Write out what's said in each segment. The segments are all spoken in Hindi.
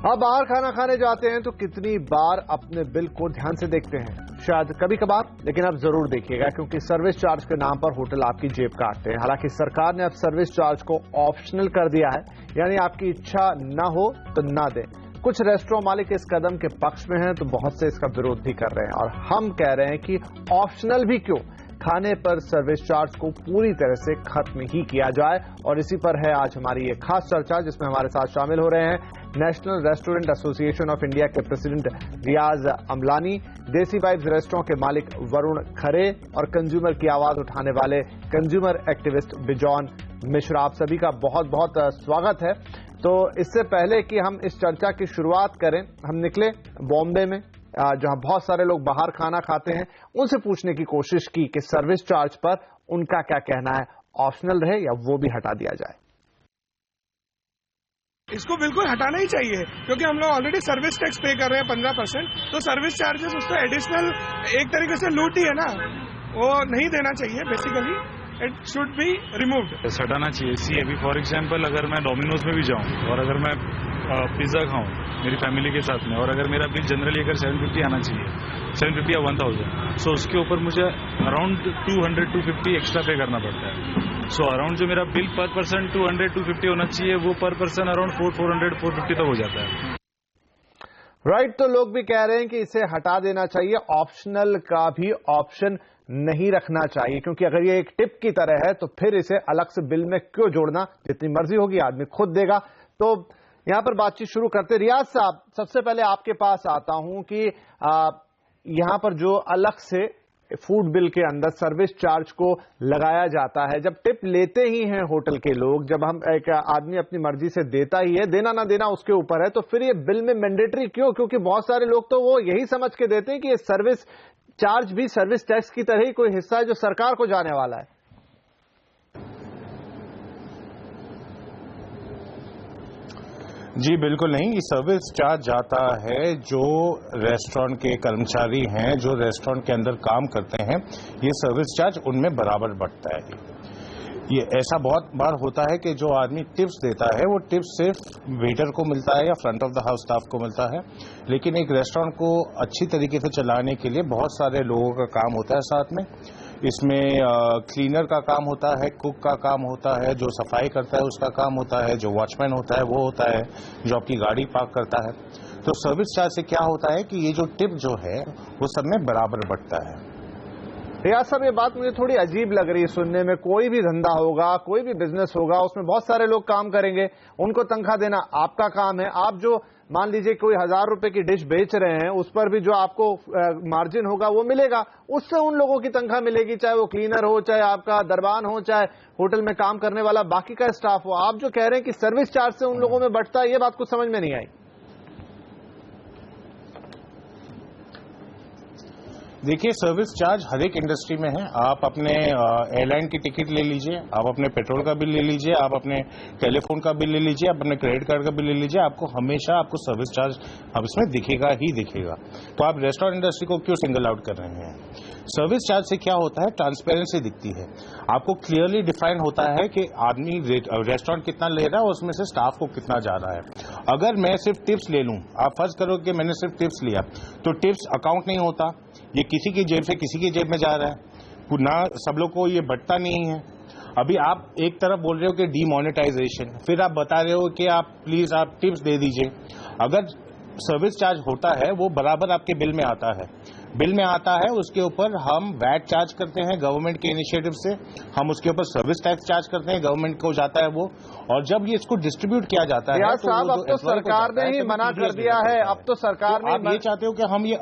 आप बाहर खाना खाने जाते हैं तो कितनी बार अपने बिल को ध्यान से देखते हैं? शायद कभी कभार, लेकिन अब जरूर देखिएगा क्योंकि सर्विस चार्ज के नाम पर होटल आपकी जेब काटते हैं। हालांकि सरकार ने अब सर्विस चार्ज को ऑप्शनल कर दिया है, यानी आपकी इच्छा ना हो तो ना दें। कुछ रेस्टोरेंट मालिक इस कदम के पक्ष में हैं तो बहुत से इसका विरोध भी कर रहे हैं, और हम कह रहे हैं कि ऑप्शनल भी क्यों, खाने पर सर्विस चार्ज को पूरी तरह से खत्म ही किया जाए। और इसी पर है आज हमारी ये खास चर्चा, जिसमें हमारे साथ शामिल हो रहे हैं national restaurant association of India के प्रेसिडेंट रियाज अमलानी, देसी वाइब्स रेस्टोरेंट के मालिक वरुण खरे और कंज्यूमर की आवाज उठाने वाले कंज्यूमर एक्टिविस्ट बिजॉन मिश्रा। आप सभी का बहुत बहुत स्वागत है। तो इससे पहले कि हम इस चर्चा की शुरुआत करें, हम निकले बॉम्बे में जहां बहुत सारे लोग बाहर खाना खाते हैं, उनसे पूछने की कोशिश की कि सर्विस चार्ज पर उनका क्या कहना है, ऑप्शनल रहे या वो भी हटा दिया जाए। इसको बिल्कुल हटाना ही चाहिए, क्योंकि हम लोग ऑलरेडी सर्विस टैक्स पे कर रहे हैं 15%, तो सर्विस चार्जेस उसको एडिशनल एक तरीके से लूट ही है ना, वो नहीं देना चाहिए। Basically it should be removed. हटाना चाहिए। सी अभी फॉर एग्जांपल अगर मैं डोमिनोज में भी जाऊं और अगर मैं पिज्जा खाऊं मेरी फैमिली के साथ में, और अगर मेरा बिल जनरली अगर 750 आना चाहिए, 750 या 1000, सो उसके ऊपर मुझे अराउंड 200-250 एक्स्ट्रा पे करना पड़ता है। सो अराउंड जो मेरा बिल पर पर्सन 200-250 होना चाहिए, वो पर पर्सन अराउंड 400-450 तक हो जाता है। राइट, तो लोग भी कह रहे हैं कि इसे हटा देना चाहिए, ऑप्शनल का भी ऑप्शन नहीं रखना चाहिए, क्योंकि अगर ये एक टिप की तरह है तो फिर इसे अलग से बिल में क्यों जोड़ना, जितनी मर्जी होगी आदमी खुद देगा। तो यहां पर बातचीत शुरू करते। रियाज साहब, सबसे पहले आपके पास आता हूं कि यहां पर जो अलग से फूड बिल के अंदर सर्विस चार्ज को लगाया जाता है, जब टिप लेते ही हैं होटल के लोग, जब हम एक आदमी अपनी मर्जी से देता ही है, देना ना देना उसके ऊपर है, तो फिर ये बिल में मैंडेटरी क्यों? क्योंकि बहुत सारे लोग तो वो यही समझ के देते हैं कि ये सर्विस चार्ज भी सर्विस टैक्स की तरह ही कोई हिस्सा है जो सरकार को जाने वाला है। जी बिल्कुल नहीं, ये सर्विस चार्ज जाता है जो रेस्टोरेंट के कर्मचारी हैं, जो रेस्टोरेंट के अंदर काम करते हैं, ये सर्विस चार्ज उनमें बराबर बढ़ता है। ये ऐसा बहुत बार होता है कि जो आदमी टिप्स देता है वो टिप्स सिर्फ वेटर को मिलता है या front of the house staff को मिलता है, लेकिन एक रेस्टोरेंट को अच्छी तरीके से चलाने के लिए बहुत सारे लोगों का काम होता है साथ में। इसमें क्लीनर का काम होता है, कुक का काम होता है, जो सफाई करता है उसका काम होता है, जो वॉचमैन होता है वो होता है, जो आपकी गाड़ी पार्क करता है। तो सर्विस चार्ज से क्या होता है कि ये जो टिप जो है वो सब में बराबर बढ़ता है। रियाज साहब, ये बात मुझे थोड़ी अजीब लग रही है सुनने में। कोई भी धंधा होगा, कोई भी बिजनेस होगा, उसमें बहुत सारे लोग काम करेंगे, उनको तनख्वाह देना आपका काम है। आप जो मान लीजिए कोई 1000 रुपए की डिश बेच रहे हैं, उस पर भी जो आपको मार्जिन होगा वो मिलेगा, उससे उन लोगों की तनख्वाह मिलेगी, चाहे वो क्लीनर हो, चाहे आपका दरबान हो, चाहे होटल में काम करने वाला बाकी का स्टाफ हो। आप जो कह रहे हैं कि सर्विस चार्ज से उन लोगों में बढ़ता है, ये बात कुछ समझ में नहीं आई। देखिए, सर्विस चार्ज हर एक इंडस्ट्री में है। आप अपने एयरलाइन की टिकट ले लीजिए, आप अपने पेट्रोल का बिल ले लीजिए, आप अपने टेलीफोन का बिल ले लीजिए, आप अपने क्रेडिट कार्ड का बिल ले लीजिए, आपको हमेशा आपको सर्विस चार्ज अब इसमें दिखेगा ही दिखेगा। तो आप रेस्टोरेंट इंडस्ट्री को क्यों सिंगल आउट कर रहे हैं? सर्विस चार्ज से क्या होता है, ट्रांसपेरेंसी दिखती है, आपको क्लियरली डिफाइन होता है कि आदमी रेस्टोरेंट कितना ले रहा है और उसमें से स्टाफ को कितना जा रहा है। अगर मैं सिर्फ टिप्स ले लूं, आप फर्ज करो कि मैंने सिर्फ टिप्स लिया, तो टिप्स अकाउंट नहीं होता, ये किसी की जेब से किसी की जेब में जा रहा है, ना सब लोग को ये बढ़ता नहीं है। अभी आप एक तरफ बोल रहे हो कि डीमोनेटाइजेशन, फिर आप बता रहे हो कि आप प्लीज आप टिप्स दे दीजिए। अगर सर्विस चार्ज होता है वो बराबर आपके बिल में आता है, बिल में आता है, उसके ऊपर हम वैट चार्ज करते हैं गवर्नमेंट के इनिशिएटिव से, हम उसके ऊपर सर्विस टैक्स चार्ज करते हैं, गवर्नमेंट को जाता है वो, और जब ये इसको डिस्ट्रीब्यूट किया जाता है तो साहब, अब तो सरकार ने ही मना कर दिया है। अब तो सरकार ने, आप ये चाहते हो कि हम ये,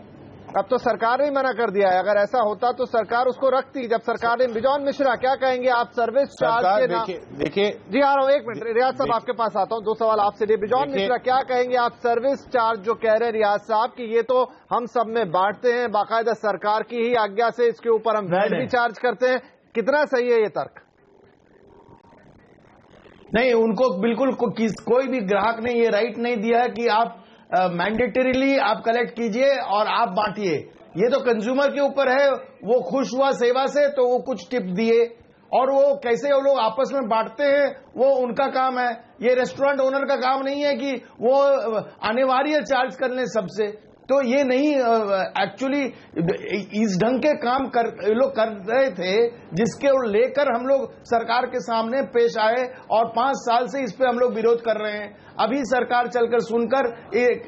अब तो सरकार ने ही मना कर दिया है। अगर ऐसा होता तो सरकार उसको रखती, जब सरकार ने। बिजॉन मिश्रा, क्या कहेंगे आप सर्विस चार्ज के नाम? देखिए जी आ रहा हूँ, एक मिनट रियाज साहब आपके पास आता हूँ, 2 सवाल आपसे लिए। बिजॉन मिश्रा, क्या कहेंगे आप सर्विस चार्ज जो कह रहे हैं रियाज साहब कि ये तो हम सब में बांटते हैं, बाकायदा सरकार की ही आज्ञा से इसके ऊपर हम वैट भी चार्ज करते हैं, कितना सही है ये तर्क? नहीं, उनको बिल्कुल कोई भी ग्राहक ने ये राइट नहीं दिया है कि आप मैंडेटरीली आप कलेक्ट कीजिए और आप बांटिए। ये तो कंज्यूमर के ऊपर है, वो खुश हुआ सेवा से तो वो कुछ टिप दिए, और वो कैसे वो लोग आपस में बांटते हैं वो उनका काम है। ये रेस्टोरेंट ओनर का काम नहीं है कि वो अनिवार्य चार्ज कर लें सबसे। तो ये नहीं, एक्चुअली इस ढंग के काम लोग कर रहे थे जिसके लेकर हम लोग सरकार के सामने पेश आए और 5 साल से इस पे हम लोग विरोध कर रहे हैं। अभी सरकार चलकर सुनकर एक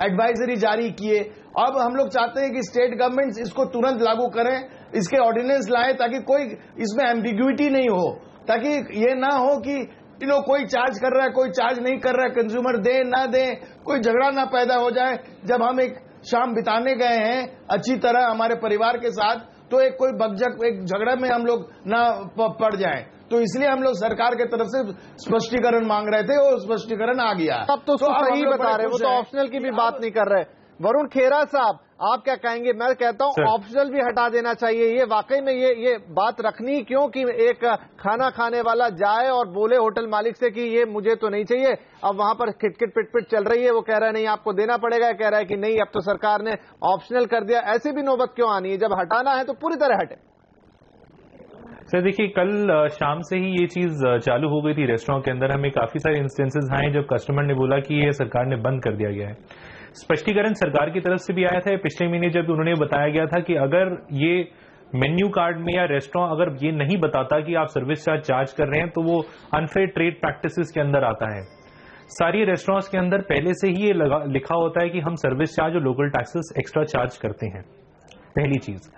एडवाइजरी जारी किए। अब हम लोग चाहते हैं कि स्टेट गवर्नमेंट्स इसको तुरंत लागू करें, इसके ऑर्डिनेंस लाए ताकि कोई इसमें एम्बिग्युइटी नहीं हो, ताकि ये ना हो कि कोई चार्ज कर रहा है कोई चार्ज नहीं कर रहा है, कंज्यूमर दे ना दे, कोई झगड़ा ना पैदा हो जाए। जब हम एक शाम बिताने गए हैं अच्छी तरह हमारे परिवार के साथ, तो एक कोई बकझक एक झगड़ा में हम लोग ना पड़ जाएं। तो इसलिए हम लोग सरकार की तरफ से स्पष्टीकरण मांग रहे थे और स्पष्टीकरण आ गया। अब तो सही बता रहे, वो तो ऑप्शनल की भी बात नहीं कर रहे। वरुण खेरा साहब, आप क्या कहेंगे? मैं कहता हूं ऑप्शनल भी हटा देना चाहिए। ये वाकई में ये बात रखनी क्यों कि एक खाना खाने वाला जाए और बोले होटल मालिक से कि ये मुझे तो नहीं चाहिए। अब वहां पर खिटखिट पिटपिट चल रही है, वो कह रहा है नहीं आपको देना पड़ेगा, कह रहा है कि नहीं अब तो सरकार ने ऑप्शनल कर दिया। ऐसी भी नौबत क्यों आनी है? जब हटाना है तो पूरी तरह हटे। सर देखिए, कल शाम से ही ये चीज चालू हो गई थी रेस्टोरेंट के अंदर। हमें काफी सारे इंस्टेंसेस आए जब कस्टमर ने बोला कि ये सरकार ने बंद कर दिया गया है। स्पष्टीकरण सरकार की तरफ से भी आया था पिछले महीने, जब उन्होंने बताया गया था कि अगर ये मेन्यू कार्ड में या रेस्टोरेंट अगर ये नहीं बताता कि आप सर्विस चार्ज कर रहे हैं तो वो अनफेयर ट्रेड प्रैक्टिसेस के अंदर आता है। सारी रेस्टोरेंट्स के अंदर पहले से ही ये लिखा होता है कि हम सर्विस चार्ज और लोकल टैक्सेस एक्स्ट्रा चार्ज करते हैं, पहली चीज।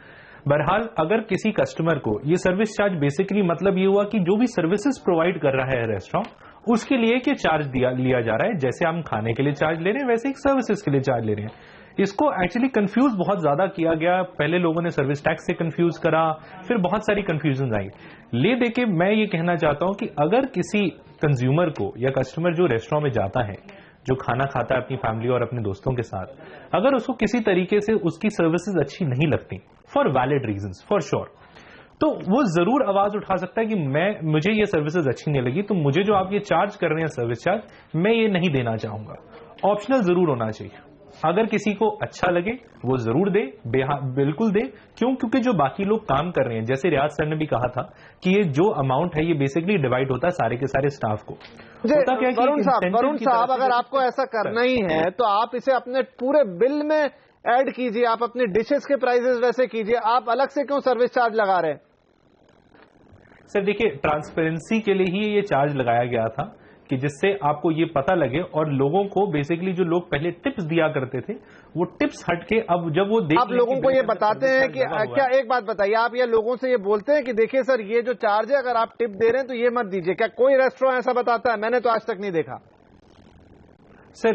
बहरहाल अगर किसी कस्टमर को ये सर्विस चार्ज, बेसिकली मतलब ये हुआ कि जो भी सर्विसेज प्रोवाइड कर रहा है रेस्टोरेंट, उसके लिए कि चार्ज लिया जा रहा है। जैसे हम खाने के लिए चार्ज ले रहे हैं वैसे ही सर्विसेज के लिए चार्ज ले रहे हैं। इसको एक्चुअली कंफ्यूज बहुत ज्यादा किया गया। पहले लोगों ने सर्विस टैक्स से कंफ्यूज करा, फिर बहुत सारी कंफ्यूजन आई। ले देके मैं ये कहना चाहता हूं कि अगर किसी कंज्यूमर को या कस्टमर जो रेस्टोरेंट में जाता है, जो खाना खाता है अपनी फैमिली और अपने दोस्तों के साथ, अगर उसको किसी तरीके से उसकी सर्विसेज अच्छी नहीं लगती for valid reasons for sure, तो वो जरूर आवाज उठा सकता है कि मुझे ये सर्विसेज अच्छी नहीं लगी, तो मुझे जो आप ये चार्ज कर रहे हैं सर्विस चार्ज, मैं ये नहीं देना चाहूंगा। ऑप्शनल जरूर होना चाहिए। अगर किसी को अच्छा लगे वो जरूर दे, बिल्कुल दे। क्यों? क्योंकि जो बाकी लोग काम कर रहे हैं, जैसे रियाज सर ने भी कहा था कि ये जो अमाउंट है ये बेसिकली डिवाइड होता है सारे के सारे स्टाफ को। वरुण साहब, अगर आपको ऐसा करना ही है तो आप इसे अपने पूरे बिल में ऐड कीजिए, आप अपने डिशेस के प्राइसेस वैसे कीजिए, आप अलग से क्यों सर्विस चार्ज लगा रहे हैं? सर देखिए, ट्रांसपेरेंसी के लिए ही ये चार्ज लगाया गया था कि जिससे आपको ये पता लगे और लोगों को बेसिकली जो लोग पहले टिप्स दिया करते थे वो टिप्स हटके अब जब वो आप लोगों को ये बताते हैं कि क्या, एक बात बताइए, आप ये लोगों से ये बोलते हैं कि देखिए सर ये जो चार्ज है अगर आप टिप दे रहे हैं तो ये मत दीजिए? क्या कोई रेस्टोरेंट ऐसा बताता है? मैंने तो आज तक नहीं देखा। सर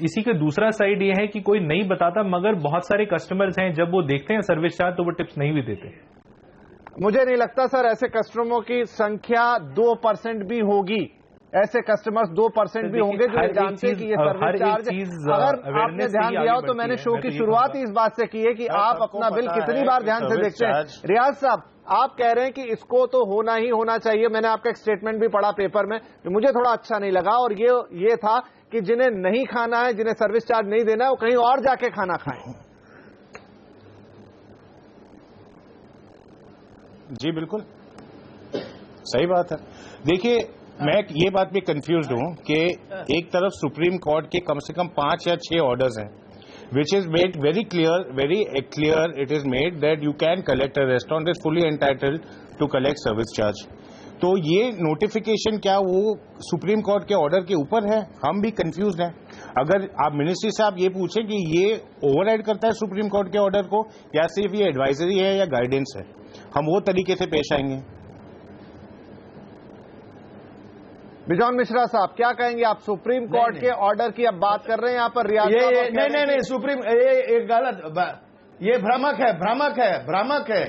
इसी का दूसरा साइड ये है कि कोई नहीं बताता, मगर बहुत सारे कस्टमर्स हैं जब वो देखते हैं सर्विस चार्ज तो वो टिप्स नहीं भी देते। मुझे नहीं लगता सर ऐसे कस्टमरों की संख्या 2% भी होगी। ऐसे कस्टमर्स 2% भी होंगे जो जानते हैं कि ये सर्विस चार्ज। अगर आपने ध्यान दिया हो तो मैंने शो की शुरुआत ही इस बात से की है कि आप अपना बिल कितनी बार ध्यान से देखते हैं। रियाज साहब, आप कह रहे हैं कि इसको तो होना ही होना चाहिए। मैंने आपका एक स्टेटमेंट भी पढ़ा पेपर में जो मुझे थोड़ा अच्छा नहीं लगा, और ये था कि जिन्हें नहीं खाना है, जिन्हें सर्विस चार्ज नहीं देना है, वो कहीं और जाके खाना खाएं। जी बिल्कुल सही बात है। देखिए, मैं ये बात भी कंफ्यूज हूं कि एक तरफ सुप्रीम कोर्ट के कम से कम 5 या 6 ऑर्डर्स हैं which is made very clear it is made that you can collect, a restaurant is fully entitled to collect service charge। तो ये नोटिफिकेशन क्या वो सुप्रीम कोर्ट के ऑर्डर के ऊपर है? हम भी कंफ्यूज हैं। अगर आप मिनिस्ट्री से आप ये पूछें कि ये ओवरराइड करता है सुप्रीम कोर्ट के ऑर्डर को या सिर्फ ये एडवाइजरी है या गाइडेंस है, हम वो तरीके से पेश आएंगे। बिजॉन मिश्रा साहब, क्या कहेंगे आप? सुप्रीम कोर्ट के ऑर्डर की अब बात कर रहे हैं यहाँ पर रियाज? नहीं, सुप्रीम ये गलत, ये भ्रामक है।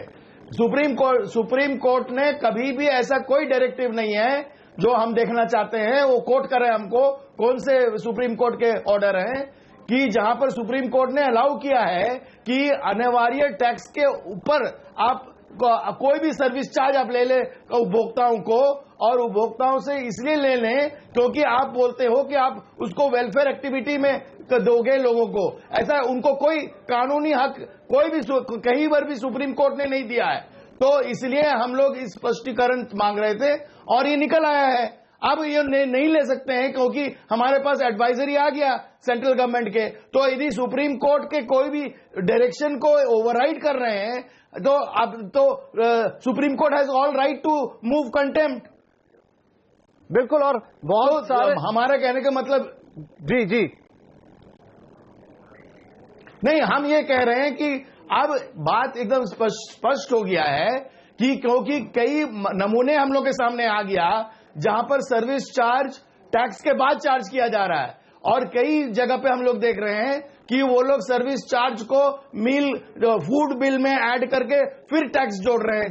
सुप्रीम कोर्ट ने कभी भी ऐसा कोई डायरेक्टिव नहीं है जो हम देखना चाहते हैं। वो कोर्ट कर रहे हैं हमको, कौन से सुप्रीम कोर्ट के ऑर्डर हैं कि जहां पर सुप्रीम कोर्ट ने अलाउ किया है कि अनिवार्य टैक्स के ऊपर आप कोई भी सर्विस चार्ज आप ले ले उपभोक्ताओं को, और उपभोक्ताओं से इसलिए ले लें क्योंकि आप बोलते हो कि आप उसको वेलफेयर एक्टिविटी में दोगे लोगों को। ऐसा उनको कोई कानूनी हक कोई भी कहीं पर भी सुप्रीम कोर्ट ने नहीं दिया है। तो इसलिए हम लोग इस स्पष्टीकरण मांग रहे थे और ये निकल आया है। अब ये नहीं ले सकते हैं क्योंकि हमारे पास एडवाइजरी आ गया सेंट्रल गवर्नमेंट के, तो यदि सुप्रीम कोर्ट के कोई भी डायरेक्शन को ओवरराइड कर रहे हैं तो अब तो supreme court has all right to move contempt. बिल्कुल, और बहुत तो सारे हमारा कहने का मतलब जी जी नहीं, हम ये कह रहे हैं कि अब बात एकदम स्पष्ट हो गया है कि क्योंकि कई नमूने हम लोग के सामने आ गया जहां पर सर्विस चार्ज टैक्स के बाद चार्ज किया जा रहा है, और कई जगह पे हम लोग देख रहे हैं कि वो लोग सर्विस चार्ज को मील फूड बिल में ऐड करके फिर टैक्स जोड़ रहे हैं।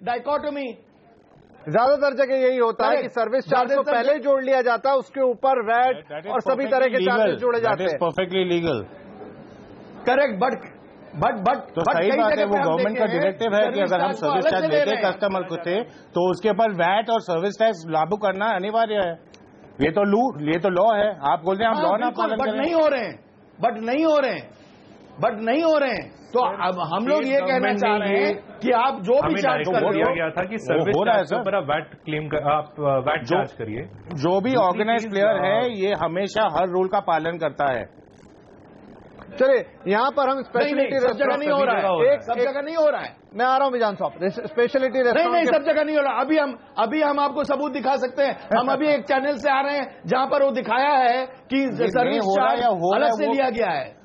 डाइकोटोमी ज्यादातर जगह यही होता है कि सर्विस चार्ज को पहले जोड़ लिया जाता है, उसके ऊपर वैट और सभी तरह के चार्जेस जोड़े जाते हैं। परफेक्टली लीगल, करेक्ट, बट तो सही बात है, वो गवर्नमेंट का डायरेक्टिव है कि अगर हम सर्विस चार्ज देते कस्टमर को थे तो उसके ऊपर वैट और सर्विस टैक्स लागू करना अनिवार्य है। ये तो लॉ है। आप बोल रहे हैं हम लॉ ना पालन करें, नहीं हो रहे हैं, बट नहीं हो रहे हैं। तो अब हम लोग ये कहना चाह रहे हैं कि आप जो भी चार्ज कर रहे हो, गया था कि सर्विस चार्ज के ऊपर आप वैट क्लेम आप वैट चार्ज करिए। जो भी ऑर्गेनाइज प्लेयर है ये हमेशा हर रूल का पालन करता है। चलिए, यहाँ पर हम स्पेशलिटी सब जगह नहीं हो रहा है, सब जगह नहीं हो रहा है। मैं आ रहा हूँ विजान साहब, स्पेशलिटी नहीं, सब जगह नहीं हो रहा। अभी हम आपको सबूत दिखा सकते हैं। हम अभी एक चैनल से आ रहे हैं जहां पर वो दिखाया है कि सर्विस चार्ज अलग से लिया गया है।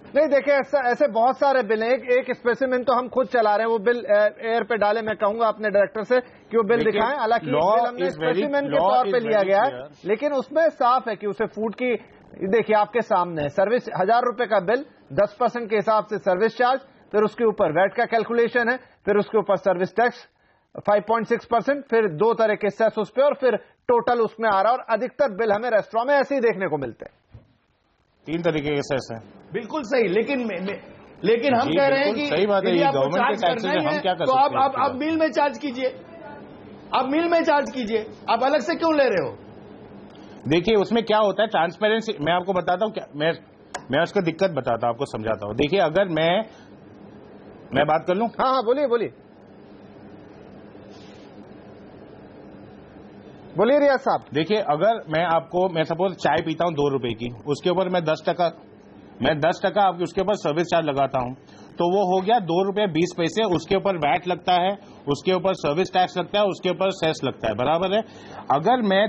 नहीं, देखिए ऐसे बहुत सारे बिल हैं। एक स्पेसिमेन तो हम खुद चला रहे हैं, वो बिल एयर पे डाले। मैं कहूंगा अपने डायरेक्टर से कि वो बिल दिखाएं। हालांकि बिल हमने स्पेसिमेन के तौर पे लिया गया है, लेकिन उसमें साफ है कि उसे फूड की, देखिए आपके सामने है, सर्विस 1000 रुपए का बिल, 10% के हिसाब से सर्विस चार्ज, फिर उसके ऊपर वैट का कैलकुलेशन है, फिर उसके ऊपर सर्विस टैक्स 5.6%, फिर 2 तरह के सेस उस पे, और फिर टोटल उसमें आ रहा है। और अधिकतर बिल हमें रेस्टोरेंट में ऐसे ही देखने को मिलते हैं। 3 तरीके के सेस हैं। बिल्कुल सही, लेकिन हम कह रहे हैं कि सही बात है, ये गवर्नमेंट के टैक्सेस है, हम क्या कर सकते हैं। तो आप मिल में चार्ज कीजिए, आप मिल में चार्ज कीजिए, आप अलग से क्यों ले रहे हो? देखिए उसमें क्या होता है, ट्रांसपेरेंसी। मैं आपको बताता हूँ क्या, मैं उसका दिक्कत बताता हूँ, आपको समझाता हूँ। देखिए अगर मैं बात कर लूं। हाँ, बोलिए रियाज साहब। देखिए अगर मैं सपोज चाय पीता हूँ 2 रुपए की, उसके ऊपर मैं 10 टका आपके उसके ऊपर सर्विस चार्ज लगाता हूँ, तो वो हो गया 2 रुपये 20 पैसे। उसके ऊपर वैट लगता है, उसके ऊपर सर्विस टैक्स लगता है, उसके ऊपर सेस लगता है, बराबर है। अगर मैं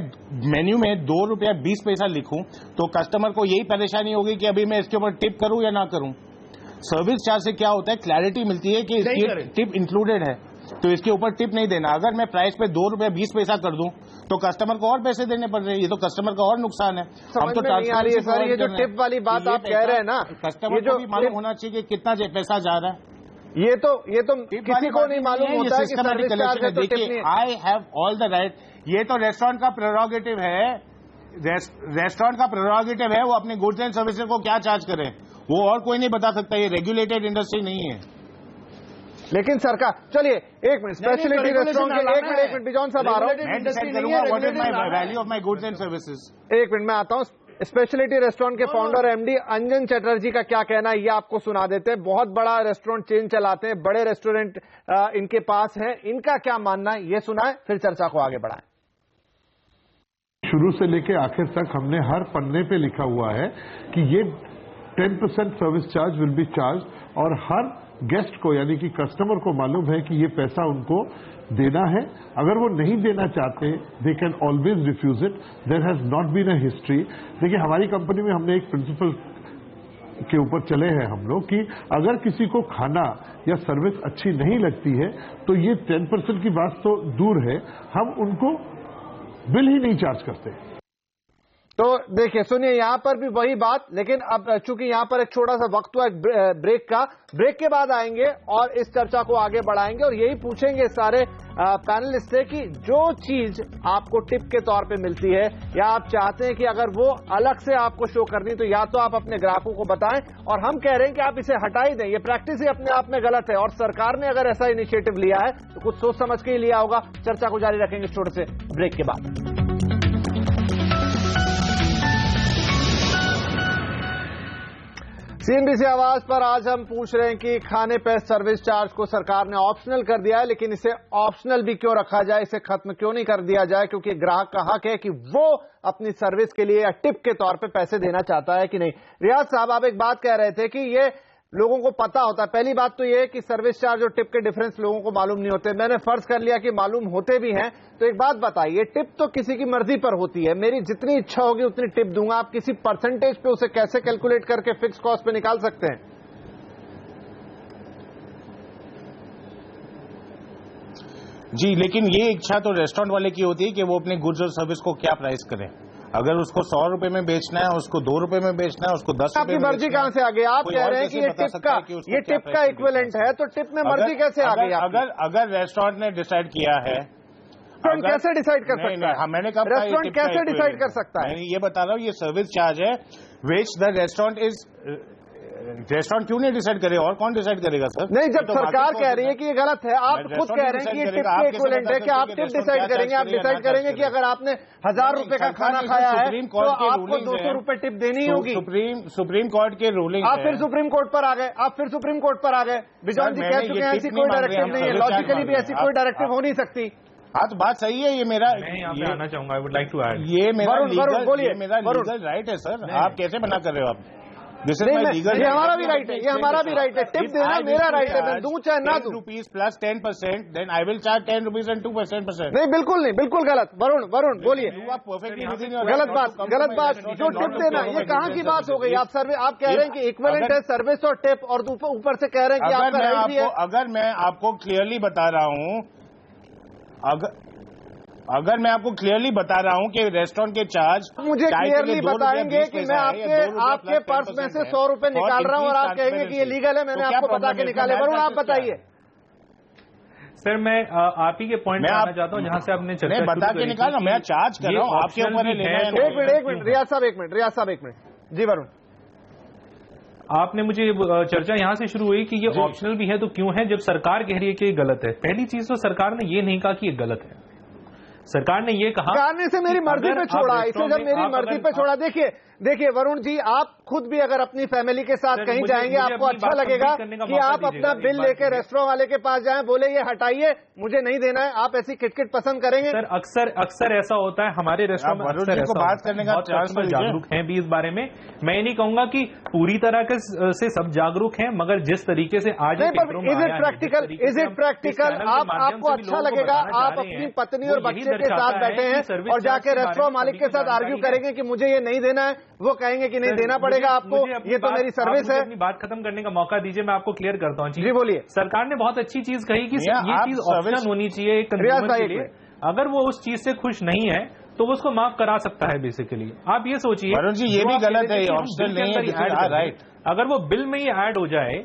मेन्यू में 2 रुपया 20 पैसा लिखूं तो कस्टमर को यही परेशानी होगी कि अभी मैं इसके ऊपर टिप करूं या ना करूं। सर्विस चार्ज से क्या होता है, क्लैरिटी मिलती है कि इसकी टिप इंक्लूडेड है, तो इसके ऊपर टिप नहीं देना। अगर मैं प्राइस पे 2 रुपया 20 पैसा कर दूं तो कस्टमर को और पैसे देने पड़ रहे हैं, ये तो कस्टमर का और नुकसान है। हम तो ट्रांसपेरेंसी सर, ये जो टिप वाली बात आप कह रहे हैं ना, कस्टमर को भी मालूम होना चाहिए कि कितना पैसा जा रहा है। ये तो किसी को नहीं मालूम होता है कि सर्विस चार्ज है तो टिप नहीं है। I have all the right, ये तो रेस्टोरेंट का प्रेरोगेटिव है, रेस्टोरेंट का प्रेरोगेटिव है, वो अपने गुड्स एंड सर्विसेज को क्या चार्ज करे, वो और कोई नहीं बता सकता। ये रेगुलेटेड इंडस्ट्री नहीं है। लेकिन सरकार, चलिए एक मिनट, स्पेशलिटी रेस्टोरेंट के एक मिनट बिजॉन साहब आ रहा हूँ, what is my value of my goods and services. एक मिनट में आता हूँ। स्पेशलिटी रेस्टोरेंट के फाउंडर एमडी अंजन चटर्जी का क्या कहना है ये आपको सुना देते हैं। बहुत बड़ा रेस्टोरेंट चेन चलाते हैं, बड़े रेस्टोरेंट इनके पास है, इनका क्या मानना है ये सुनाए, फिर चर्चा को आगे बढ़ाएं। शुरू से लेकर आखिर तक हमने हर पन्ने पे लिखा हुआ है कि ये 10% service charge will be charge, और हर गेस्ट को यानी कि कस्टमर को मालूम है कि ये पैसा उनको देना है। अगर वो नहीं देना चाहते, they can always refuse it. There has not been a history. देखिए हमारी कंपनी में हमने एक प्रिंसिपल के ऊपर चले हैं हम लोग कि अगर किसी को खाना या सर्विस अच्छी नहीं लगती है तो ये 10% की बात तो दूर है, हम उनको बिल ही नहीं चार्ज करते। तो देखिए सुनिए, यहां पर भी वही बात, लेकिन अब चूंकि यहां पर एक छोटा सा वक्त हुआ ब्रेक का, ब्रेक के बाद आएंगे और इस चर्चा को आगे बढ़ाएंगे और यही पूछेंगे सारे पैनलिस्ट से कि जो चीज आपको टिप के तौर पे मिलती है या आप चाहते हैं कि अगर वो अलग से आपको शो करनी, तो या तो आप अपने ग्राहकों को बताएं, और हम कह रहे हैं कि आप इसे हटा ही दें। ये प्रैक्टिस ही अपने आप में गलत है, और सरकार ने अगर ऐसा इनिशिएटिव लिया है तो कुछ सोच समझ के ही लिया होगा। चर्चा को जारी रखेंगे छोटे से ब्रेक के बाद। CNBC आवाज पर आज हम पूछ रहे हैं कि खाने पे सर्विस चार्ज को सरकार ने ऑप्शनल कर दिया है, लेकिन इसे ऑप्शनल भी क्यों रखा जाए, इसे खत्म क्यों नहीं कर दिया जाए, क्योंकि ग्राहक का हक है कि वो अपनी सर्विस के लिए या टिप के तौर पे पैसे देना चाहता है कि नहीं। रियाज साहब, आप एक बात कह रहे थे कि ये लोगों को पता होता है। पहली बात तो ये कि सर्विस चार्ज और टिप के डिफरेंस लोगों को मालूम नहीं होते। मैंने फर्ज कर लिया कि मालूम होते भी हैं, तो एक बात बताइए, टिप तो किसी की मर्जी पर होती है, मेरी जितनी इच्छा होगी उतनी टिप दूंगा। आप किसी परसेंटेज पे उसे कैसे कैलकुलेट करके फिक्स कॉस्ट पे निकाल सकते हैं? जी, लेकिन ये इच्छा तो रेस्टोरेंट वाले की होती है कि वो अपने गुड्स और सर्विस को क्या प्राइस करें। अगर उसको 100 रुपए में बेचना है, उसको 2 रुपए में बेचना है, उसको 10 रुपए आपकी मर्जी कहां से आ गई? आप कह रहे हैं कि ये टिप का इक्विवेलेंट है, तो टिप में मर्जी कैसे आ गई? अगर रेस्टोरेंट ने डिसाइड किया है, कैसे डिसाइड कर सकता है? हाँ, मैंने कहा रेस्टोरेंट कैसे डिसाइड कर सकता है? मैं ये बता रहा हूँ, ये सर्विस चार्ज है विच द रेस्टोरेंट क्यों नहीं डिसाइड करे, और कौन डिसाइड करेगा सर? नहीं, जब तो सरकार कह रही है कि ये गलत है, आप खुद कह रहे हैं कि ये टिप के इक्विवेलेंट है, कि आप टिप डिसाइड करेंगे? आप डिसाइड करेंगे कि अगर आपने 1000 रुपए का खाना खाया है तो आपको 200 रुपए टिप देनी होगी। सुप्रीम कोर्ट के रूलिंग। आप फिर सुप्रीम कोर्ट पर आ गए, बिजॉन जी कह चुके हैं ऐसी कोई डायरेक्टिव नहीं है, लॉजिकली भी ऐसी कोई डायरेक्टिव हो नहीं सकती। हाँ, तो बात सही है। ये मेरा यहाँ पे आना चाहूंगा, I would like to add, ये मेरा लीगल राइट है सर। आप कैसे मना कर रहे हो? आप ये हमारा भी राइट है, ये हमारा भी राइट है। टिप देना मेरा राइट है, मैं दूं चाहे ना दूं। ₹10 plus 10%, then I will charge ₹10 and 2%। नहीं, बिल्कुल नहीं, बिल्कुल गलत। वरुण बोलिए। गलत बात। जो टिप देना, ये कहाँ की बात हो गई? आप कह रहे हैं कि इक्विवेलेंट है सर्विस और टिप, और ऊपर से कह रहे हैं कि आपका राइट भी है। अगर मैं आपको क्लियरली बता रहा हूँ, अगर मैं आपको क्लियरली बता रहा हूँ कि रेस्टोरेंट के चार्ज, मुझे क्लियरली बताएंगे कि मैं आपके पर्स में से 100 रुपए निकाल रहा हूँ और आप कहेंगे कि ये लीगल है, मैंने आपको बता के निकाले। वरुण, आप बताइए। सर, मैं आप ही के पॉइंट में आना चाहता हूँ जहाँ से आपने चर्चा बता के निकाला। मैं चार्ज कर रहा हूँ, आपके ऊपर है। एक मिनट रियाज साहब, एक मिनट। जी वरुण, आपने मुझे चर्चा यहाँ से शुरू हुई कि ये ऑप्शनल भी है तो क्यों है, जब सरकार कह रही है कि ये गलत है। पहली चीज तो सरकार ने ये नहीं कहा कि ये गलत है, सरकार ने ये कहा, सरकार ने इसे मेरी मर्जी पे छोड़ा। इसे जब मेरी मर्जी पे छोड़ा, देखिए वरुण जी, आप खुद भी अगर अपनी फैमिली के साथ कहीं जाएंगे, आपको अच्छा लगेगा कि आप अपना बिल लेके रेस्टोरेंट वाले के पास जाएं, बोले ये हटाइए, मुझे नहीं देना है, आप ऐसी किटकिट पसंद करेंगे? सर, अक्सर ऐसा होता है हमारे रेस्टोरेंट में, बात करने का जागरूक हैं भी इस बारे में। मैं ये नहीं कहूंगा कि पूरी तरह से सब जागरूक हैं, मगर जिस तरीके से आज इज इट प्रैक्टिकल आपको अच्छा लगेगा? आप अपनी पत्नी और बच्चे के साथ बैठे हैं और जाके रेस्टोरेंट मालिक के साथ आर्ग्यू करेंगे कि मुझे ये नहीं देना है, वो कहेंगे कि नहीं देना पड़ेगा आपको, ये तो मेरी सर्विस है। अपनी बात खत्म करने का मौका दीजिए, मैं आपको क्लियर करता हूँ। जी बोलिए। सरकार ने बहुत अच्छी चीज कही कि ये चीज ऑप्शनल होनी चाहिए एक कंज्यूमर के लिए। अगर वो उस चीज से खुश नहीं है तो वो उसको माफ करा सकता है बेसिकली। आप ये सोचिए, वरुण जी, ये भी गलत है, ऑप्शनल नहीं है। राइट, अगर वो बिल में ही ऐड हो जाए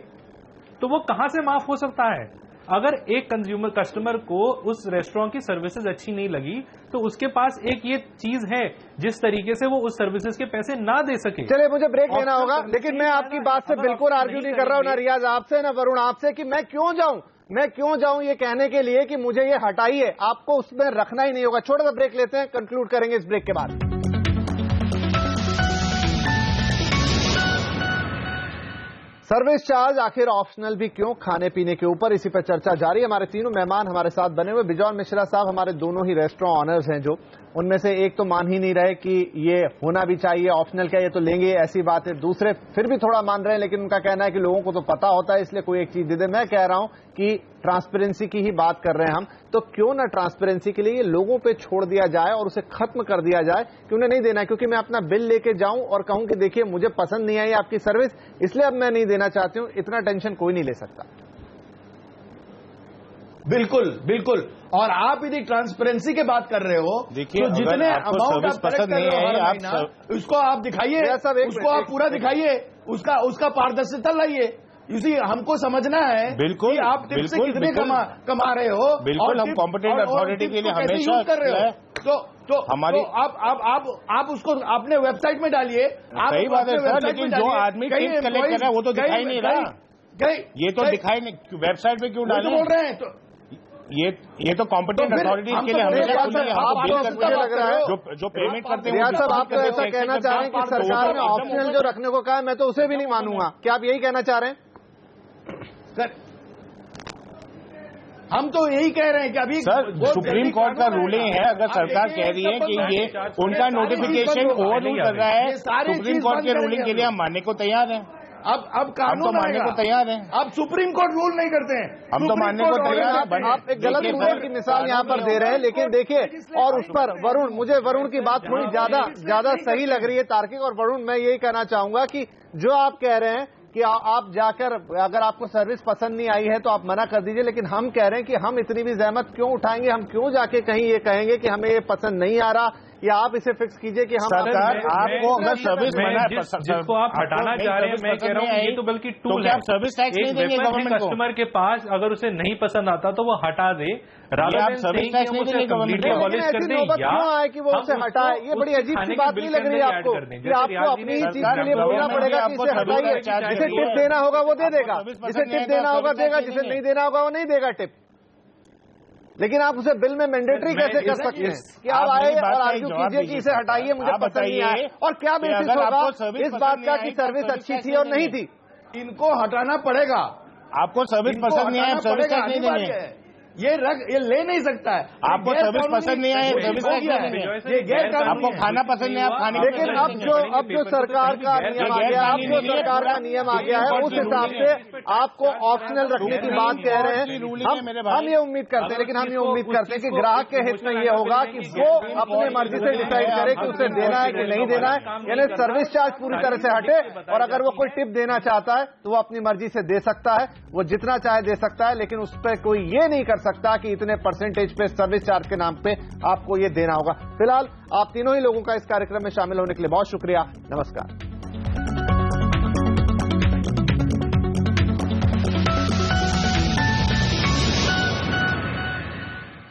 तो वो कहां से माफ हो सकता है? अगर एक कस्टमर को उस रेस्टोरेंट की सर्विसेज अच्छी नहीं लगी तो उसके पास एक ये चीज है जिस तरीके से वो उस सर्विसेज के पैसे ना दे सके। चलिए, मुझे ब्रेक लेना होगा, लेकिन मैं आपकी बात से बिल्कुल आर्ग्यू नहीं कर रहा हूं, ना रियाज आपसे ना वरुण आपसे, कि मैं क्यों जाऊं ये कहने के लिए कि मुझे ये हटाइए। आपको उसमें रखना ही नहीं होगा। छोटा सा ब्रेक लेते हैं, कंक्लूड करेंगे इस ब्रेक के बाद। सर्विस चार्ज आखिर ऑप्शनल भी क्यों, खाने पीने के ऊपर, इसी पर चर्चा जारी। हमारे तीनों मेहमान हमारे साथ बने हुए। बिजॉन मिश्रा साहब हमारे दोनों ही रेस्टोरेंट ऑनर्स हैं, जो उनमें से एक तो मान ही नहीं रहे कि ये होना भी चाहिए, ऑप्शनल क्या, ये तो लेंगे, ऐसी बात है। दूसरे फिर भी थोड़ा मान रहे हैं, लेकिन उनका कहना है कि लोगों को तो पता होता है, इसलिए कोई एक चीज दे दे। मैं कह रहा हूं कि ट्रांसपेरेंसी की ही बात कर रहे हैं हम, तो क्यों ना ट्रांसपेरेंसी के लिए लोगों पे छोड़ दिया जाए और उसे खत्म कर दिया जाए कि उन्हें नहीं देना है, क्योंकि मैं अपना बिल लेके जाऊं और कहूं कि देखिए मुझे पसंद नहीं आई आपकी सर्विस, इसलिए अब मैं नहीं देना चाहती हूं। इतना टेंशन कोई नहीं ले सकता। बिल्कुल। और आप यदि ट्रांसपेरेंसी की बात कर रहे हो, देखिए, तो जितने अमाउंट आप कलेक्ट कर रहे हो हर महीना, उसको आप दिखाइए, उसको आप पूरा दिखाइए, उसका पारदर्शिता लाइए। इसी हमको समझना है बिल्कुल, कि आप टिप से कितने कमा रहे हो। बिल्कुल, हम कॉम्पिटेंट अथॉरिटी के लिए हमेशा कर रहे हो। तो हमारी आप उसको अपने वेबसाइट में डालिए। सही बात है सर, लेकिन जो आदमी टिप कलेक्ट कर रहा है वो तो दिखाई नहीं रहा। ये तो दिखाई नहीं, वेबसाइट पे क्यों डालें? बोल रहे हैं ये तो कॉम्पिटेंट अथॉरिटीज के लिए हमेशा खुली है। मुझे लग रहा है जो पेमेंट करते हैं रियाज साहब, आप तो ऐसा कहना चाह रहे हैं कि सरकार ने ऑप्शनल जो रखने को कहा है मैं तो उसे भी नहीं मानूंगा, क्या आप यही कहना चाह रहे हैं? सर हम तो यही कह रहे हैं कि अभी सर सुप्रीम कोर्ट का रूलिंग है, अगर सरकार कह रही है कि ये उनका नोटिफिकेशन ओवररूल कर रहा है, सुप्रीम कोर्ट के रूलिंग के लिए हम मानने को तैयार हैं। अब कानून तो मानने को तैयार हैं। अब सुप्रीम कोर्ट रूल नहीं करते हैं, हम तो मानने को तैयार हैं। आप एक गलत रूल की मिसाल यहाँ पर दे रहे हैं, लेकिन देखिए और उस पर मुझे वरुण की बात थोड़ी ज्यादा सही लग रही है, तार्किक। और वरुण, मैं यही कहना चाहूंगा कि जो आप कह रहे हैं कि आप जाकर अगर आपको सर्विस पसंद नहीं आई है तो आप मना कर दीजिए, लेकिन हम कह रहे हैं कि हम इतनी भी जहमत क्यों उठाएंगे, हम क्यों जाके कहीं ये कहेंगे कि हमें ये पसंद नहीं आ रहा, या आप इसे फिक्स कीजिए कि हम सरकार आपको अगर सर्विस जिसको आप हटाना चाह रहे हैं, मैं कह रहा हूँ ये तो बल्कि टूल है। आप सर्विस टैक्स नहीं देंगे गवर्नमेंट को? कस्टमर के पास अगर उसे नहीं पसंद आता तो वो हटा दे, सर्विस टैक्स नहीं देंगे गवर्नमेंट को? ऐसी नौबत क्यों आए कि वो उसे हटाए? ये बड़ी अजीब सी बात नहीं लग रही है आपको कि आपको अपनी ही चीज के लिए बोलना पड़ेगा कि इसे हटाइए? जिसे टिप देना होगा वो दे देगा, जिसे टिप देना होगा देगा, जिसे नहीं देना होगा वो नहीं देगा टिप। लेकिन आप उसे बिल में मैंडेटरी कैसे कर सकते हैं कि आप आए और आर्ग्यू कीजिए कि इसे हटाइए, मुझे पसंद नहीं आया? और क्या बेसिस होगा इस बात का कि सर्विस अच्छी थी और नहीं थी? इनको हटाना पड़ेगा। आपको सर्विस पसंद नहीं आया, सर्विस टैक्स नहीं देंगे। ये ले नहीं सकता है। आपको सर्विस पसंद नहीं आए, सर्विस टैक्स नहीं देंगे। ये गैर कानूनी आपको खाना पसंद नहीं, आप खाने। लेकिन अब जो सरकार का नियम आ गया, अब जो सरकार का नियम आ गया है, उस हिसाब से आपको ऑप्शनल रखने की बात कह रहे हैं। हम ये उम्मीद करते हैं, लेकिन हम ये उम्मीद करते हैं कि ग्राहक के हित में ये होगा कि वो अपने मर्जी से डिसाइड करे कि उसे देना है कि नहीं देना है। यानी सर्विस चार्ज पूरी तरह से हटे, और अगर वो कोई टिप देना चाहता है तो वो अपनी मर्जी से दे सकता है, वो जितना चाहे दे सकता है, लेकिन उस पर कोई ये नहीं कर सकता कि इतने परसेंटेज पे सर्विस चार्ज के नाम पे आपको ये देना होगा। फिलहाल आप तीनों ही लोगों का इस कार्यक्रम में शामिल होने के लिए बहुत शुक्रिया। नमस्कार।